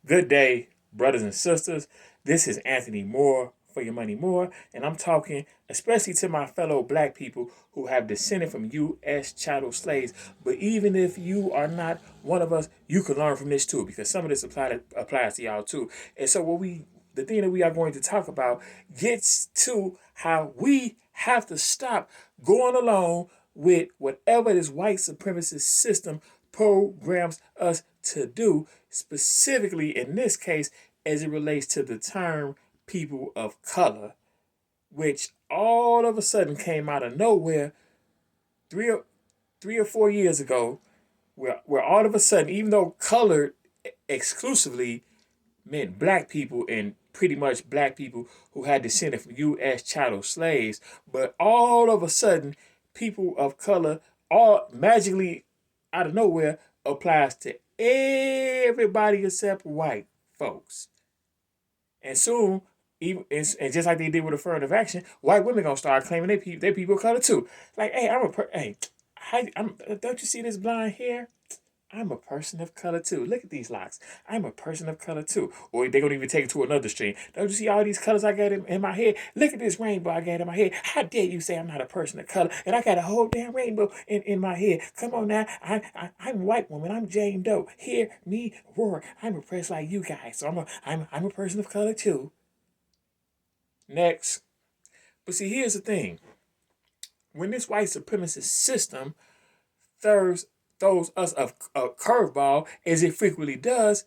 Good day, brothers and sisters. This is Anthony Moore for Your Money More, and I'm talking especially to my fellow black people who have descended from U.S. chattel slaves. But even if you are not one of us, you can learn from this too, because some of this applies to y'all too. And so, the thing that we are going to talk about gets to how we have to stop going along with whatever this white supremacist system programs us to do, specifically in this case, as it relates to the term people of color, which all of a sudden came out of nowhere three or, 3 or 4 years ago, where all of a sudden, even though colored exclusively meant black people and pretty much black people who had descended from U.S. chattel slaves, but all of a sudden, people of color all magically out of nowhere applies to everybody except white folks. And soon, even and just like they did with affirmative action, white women gonna start claiming they people of color too. Like, hey, hey, don't you see this blonde hair? I'm a person of color too. Look at these locks. I'm a person of color too. Or they're gonna even take it to another stream. Don't you see all these colors I got in my head? Look at this rainbow I got in my head. How dare you say I'm not a person of color? And I got a whole damn rainbow in my head. Come on now. I'm a white woman. I'm Jane Doe. Hear me roar. I'm oppressed like you guys. So I'm a person of color too. Next. But see, here's the thing. When this white supremacist system throws throws us a curveball, as it frequently does,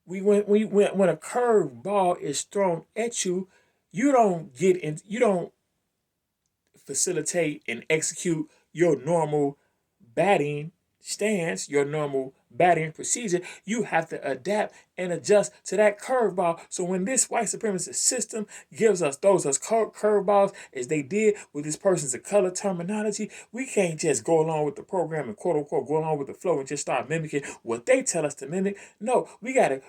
when a curve ball is thrown at you, you don't facilitate and execute your normal batting stance, your normal batting procedure. You have to adapt and adjust to that curveball. So when this white supremacist system gives us those curveballs, as they did with this person's of color terminology, we can't just go along with the program and quote unquote go along with the flow and just start mimicking what they tell us to mimic. No, we gotta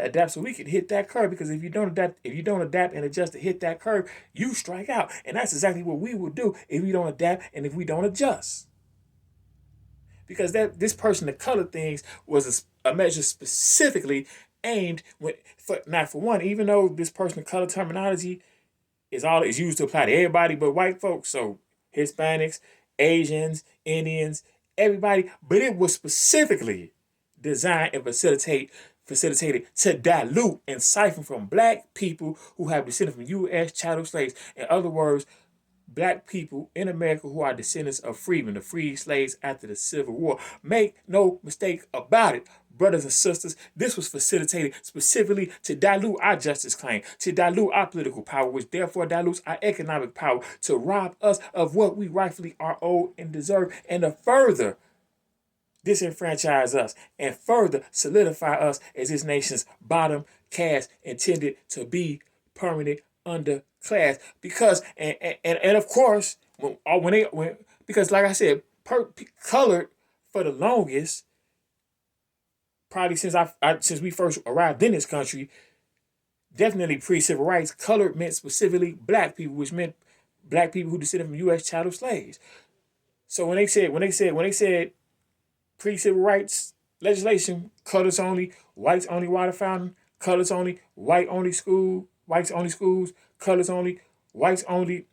adapt so we can hit that curve, because if you don't adapt and adjust to hit that curve, you strike out. And that's exactly what we will do if we don't adapt and if we don't adjust, because that this person of color things was a measure specifically aimed with for not for one, even though this person of color terminology is used to apply to everybody but white folks, so Hispanics, Asians, Indians, everybody, but it was specifically designed and facilitated to dilute and siphon from black people who have descended from U.S. chattel slaves. In other words, black people in America who are descendants of freedmen, the freed slaves after the Civil War. Make no mistake about it, brothers and sisters, this was facilitated specifically to dilute our justice claim, to dilute our political power, which therefore dilutes our economic power, to rob us of what we rightfully are owed and deserve, and to further disenfranchise us and further solidify us as this nation's bottom caste, intended to be permanent underclass. Because and of course when because like I said, colored for the longest, probably since we first arrived in this country, definitely pre-civil rights, colored meant specifically black people, which meant black people who descended from U.S. chattel slaves. So when they said pre-civil rights legislation, colors only, whites only water fountain, colors only, whites only schools, colors only, whites only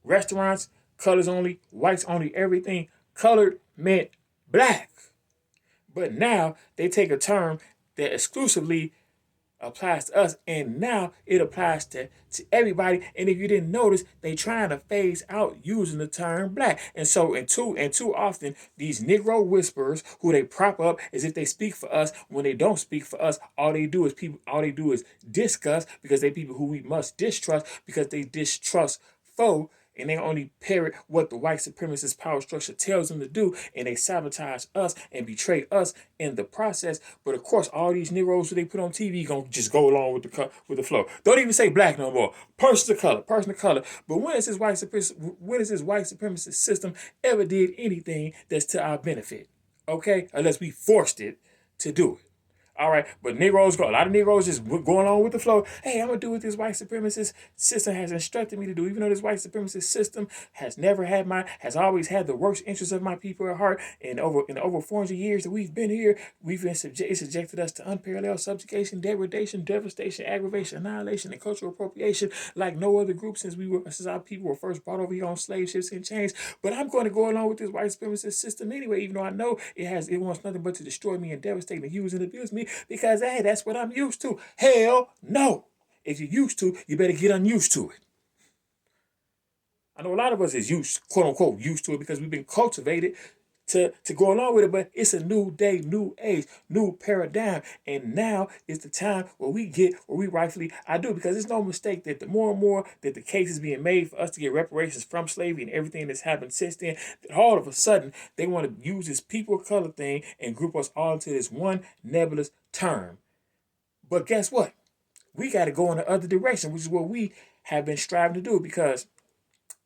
restaurants, colors only, whites only everything. Colored meant black. But now they take a term that exclusively applies to us, and now it applies to everybody. And if you didn't notice, they trying to phase out using the term black. And so and too often, these Negro whisperers who they prop up as if they speak for us, when they don't speak for us, all they do is discuss, because they people who we must distrust, because they distrust foe, and they only parrot what the white supremacist power structure tells them to do, and they sabotage us and betray us in the process. But of course, all these Negroes who they put on TV gonna just go along with the flow. Don't even say black no more. Person of color. But when has this white supremacist system ever did anything that's to our benefit? Okay, unless we forced it to do it. All right, but Negroes go. A lot of Negroes just going along with the flow. Hey, I'm gonna do what this white supremacist system has instructed me to do. Even though this white supremacist system has always had the worst interests of my people at heart. And over 400 years that we've been here, it subjected us to unparalleled subjugation, degradation, devastation, aggravation, annihilation, and cultural appropriation like no other group since our people were first brought over here on slave ships and chains. But I'm going to go along with this white supremacist system anyway, even though I know it wants nothing but to destroy me and devastate and use and abuse me because hey, that's what I'm used to. Hell no. If you're used to, you better get unused to it. I know a lot of us is used, quote unquote, used to it because we've been cultivated to go along with it, but it's a new day, new age, new paradigm. And now is the time where we get where we rightfully I do, because it's no mistake that the more and more that the case is being made for us to get reparations from slavery and everything that's happened since then, that all of a sudden they want to use this people of color thing and group us all into this one nebulous term. But guess what? We got to go in the other direction, which is what we have been striving to do, because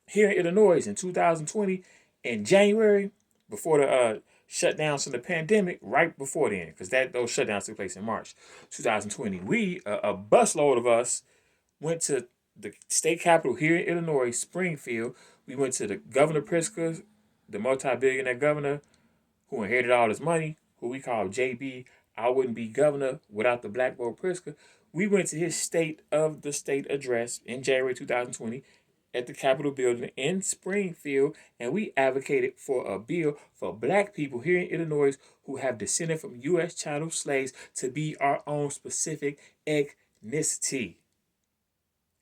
here in Illinois in 2020, in January, before the shutdowns from the pandemic, right before then, because those shutdowns took place in March 2020, a busload of us went to the state capital here in Illinois, Springfield. We went to the Governor Pritzker, the multi-billionaire governor who inherited all his money, who we call JB. I wouldn't be governor without the Black Boy Pritzker. We went to his State of the State address in January 2020 at the Capitol building in Springfield, and we advocated for a bill for black people here in Illinois who have descended from U.S. chattel slaves to be our own specific ethnicity,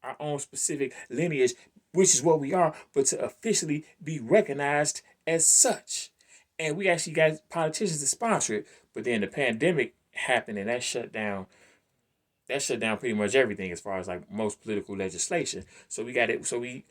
our own specific lineage, which is what we are, but to officially be recognized as such. And we actually got politicians to sponsor it, but then the pandemic happened and that shut down pretty much everything as far as like most political legislation. So we got it. So we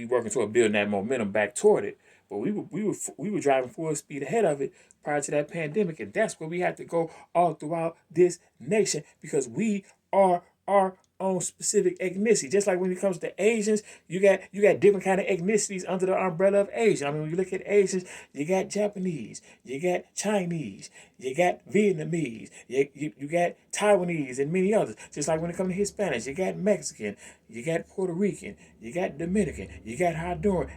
working toward building that momentum back toward it. But we were driving full speed ahead of it prior to that pandemic, and that's where we had to go all throughout this nation, because we are our own specific ethnicity. Just like when it comes to Asians, you got different kind of ethnicities under the umbrella of Asia. I mean, when you look at Asians, you got Japanese, you got Chinese, you got Vietnamese, you got Taiwanese, and many others. Just like when it comes to Hispanics, you got Mexican, you got Puerto Rican, you got Dominican, you got Honduran,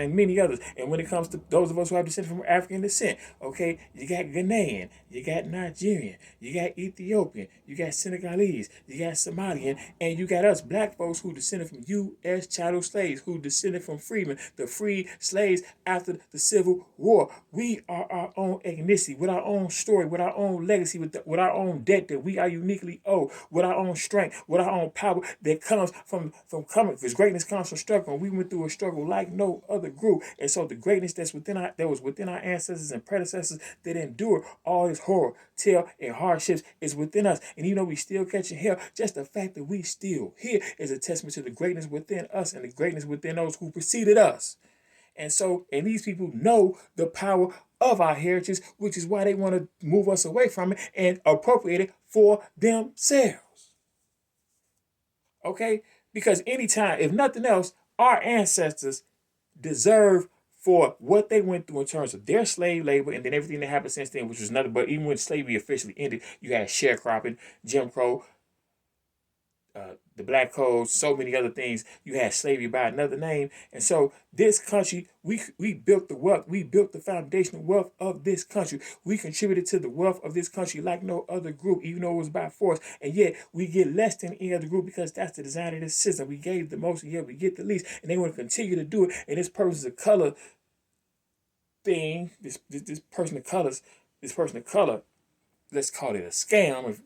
and many others. And when it comes to those of us who have descent from African descent, okay, you got Ghanaian, you got Nigerian, you got Ethiopian, you got Senegalese, you got Somalian, and you got us black folks who descended from U.S. chattel slaves, who descended from freedmen, the freed slaves after the Civil War. We are our own ethnicity, with our own story, with our own legacy, with our own debt that we are uniquely owed, with our own strength, with our own power that comes from coming, because greatness comes from struggle. And we went through a struggle like no other group. And so the greatness that was within our ancestors and predecessors that endured all this horror, terror, and hardships is within us. And even though we still catching hell, just the fact that we still here is a testament to the greatness within us and the greatness within those who preceded us. And these people know the power of our heritage, which is why they want to move us away from it and appropriate it for themselves. Okay? Because anytime, if nothing else, our ancestors deserve for what they went through in terms of their slave labor and then everything that happened since then, which was nothing but, even when slavery officially ended, you had sharecropping, Jim Crow, the Black Codes, so many other things. You had slavery by another name. And so this country, we built the wealth, we built the foundational wealth of this country. We contributed to the wealth of this country like no other group, even though it was by force. And yet we get less than any other group because that's the design of this system. We gave the most, and yet we get the least. And they want to continue to do it. And this person's of color thing, this person of color, let's call it a scam.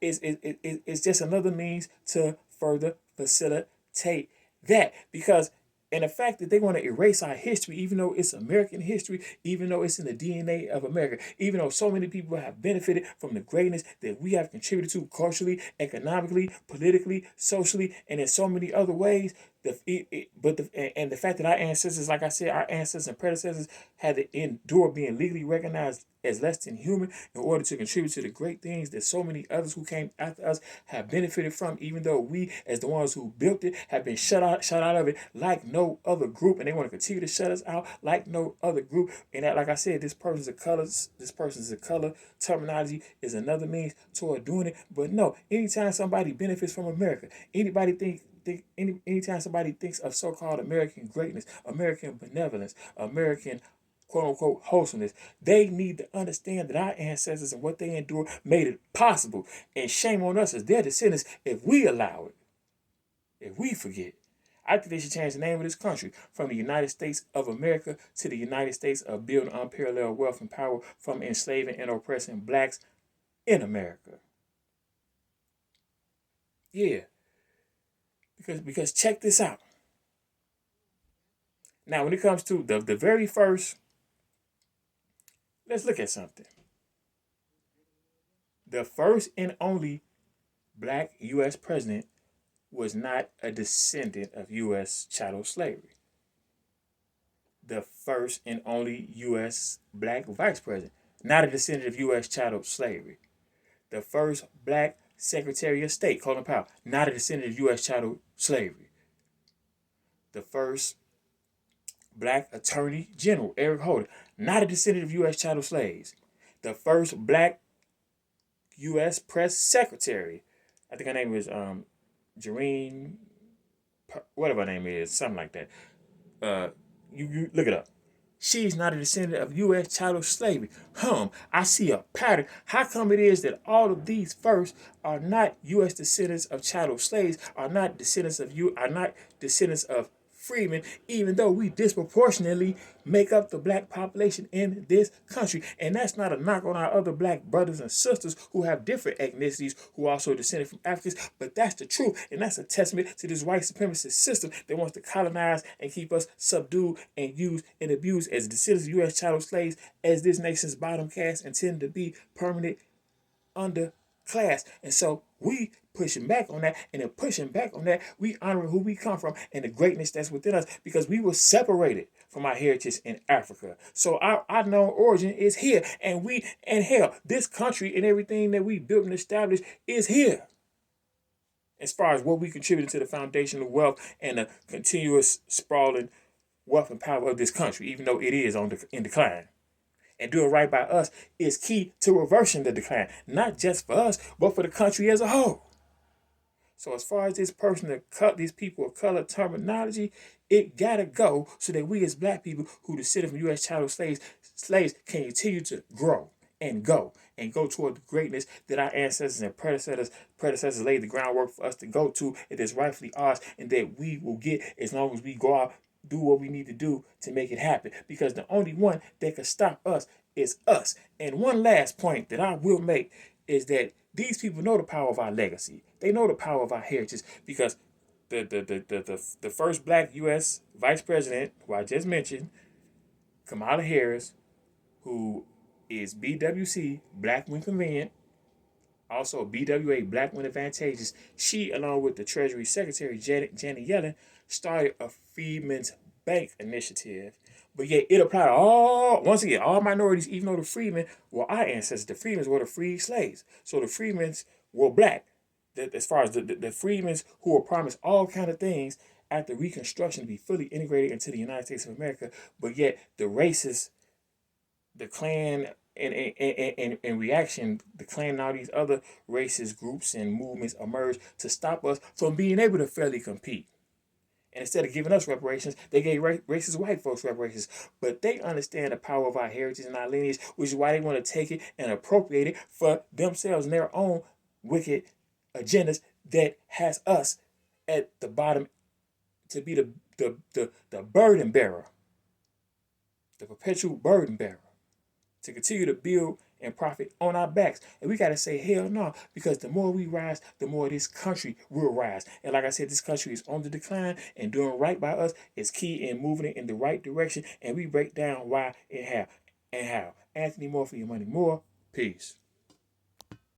It's just another means to further facilitate that. Because, and the fact that they want to erase our history, even though it's American history, even though it's in the DNA of America, even though so many people have benefited from the greatness that we have contributed to culturally, economically, politically, socially, and in so many other ways. And the fact that our ancestors, like I said, our ancestors and predecessors had to endure being legally recognized as less than human in order to contribute to the great things that so many others who came after us have benefited from, even though we, as the ones who built it, have been shut out of it like no other group, and they want to continue to shut us out like no other group. And that, like I said, this person's a color terminology is another means toward doing it. But no, anytime somebody benefits from America, anytime somebody thinks of so-called American greatness, American benevolence, American quote unquote wholesomeness, they need to understand that our ancestors and what they endured made it possible. And shame on us as their descendants if we allow it, if we forget. I think they should change the name of this country from the United States of America to the United States of building unparalleled wealth and power from enslaving and oppressing blacks in America. Yeah, because check this out. Now, when it comes to the very first, let's look at something. The first and only black U.S. president was not a descendant of U.S. chattel slavery. The first and only U.S. black vice president, not a descendant of U.S. chattel slavery. The first black Secretary of State, Colin Powell, not a descendant of U.S. chattel slavery. The first black Attorney General, Eric Holder, not a descendant of U.S. chattel slaves. The first black U.S. Press Secretary, I think her name was Jareen, whatever her name is, something like that. You look it up. She's not a descendant of U.S. chattel slavery. I see a pattern. How come it is that all of these first are not U.S. descendants of chattel slaves, are not descendants of freemen, even though we disproportionately make up the black population in this country? And that's not a knock on our other black brothers and sisters who have different ethnicities, who also descended from Africans, but that's the truth. And that's a testament to this white supremacist system that wants to colonize and keep us subdued and used and abused as descendants of U.S. chattel slaves, as this nation's bottom caste, intend to be permanent underclass. And so we pushing back on that, and in pushing back on that, we honor who we come from and the greatness that's within us, because we were separated from our heritage in Africa. So our known origin is here, and hell, this country and everything that we built and established is here. As far as what we contributed to the foundation of wealth and the continuous sprawling wealth and power of this country, even though it is in decline. And doing right by us is key to reversing the decline, not just for us, but for the country as a whole. So as far as this these people of color terminology, it gotta go so that we as black people who descended from U.S. chattel slaves can continue to grow and go toward the greatness that our ancestors and predecessors laid the groundwork for us to go to. It is rightfully ours, and that we will get as long as we go out, do what we need to do to make it happen. Because the only one that can stop us is us. And one last point that I will make is that these people know the power of our legacy. They know the power of our heritage, because the first black U.S. vice president, who I just mentioned, Kamala Harris, who is BWC, Black When Convenient, also BWA, Black When Advantageous, she, along with the Treasury Secretary, Janet Yellen, started a Freedmen's Bank initiative. But yet it applied to all minorities, even though the freedmen were our ancestors. The freedmen were the free slaves. So the freedmen were black. As far as the freedmen who were promised all kind of things after Reconstruction to be fully integrated into the United States of America, but yet the racists, the Klan, in reaction, the Klan and all these other racist groups and movements emerged to stop us from being able to fairly compete. And instead of giving us reparations, they gave racist white folks reparations. But they understand the power of our heritage and our lineage, which is why they want to take it and appropriate it for themselves and their own wicked agendas that has us at the bottom to be the burden bearer, the perpetual burden bearer, to continue to build and profit on our backs. And we got to say, hell no, because the more we rise, the more this country will rise. And like I said, this country is on the decline, and doing right by us is key in moving it in the right direction. And we break down why and how. Anthony Moore for your money more. Peace.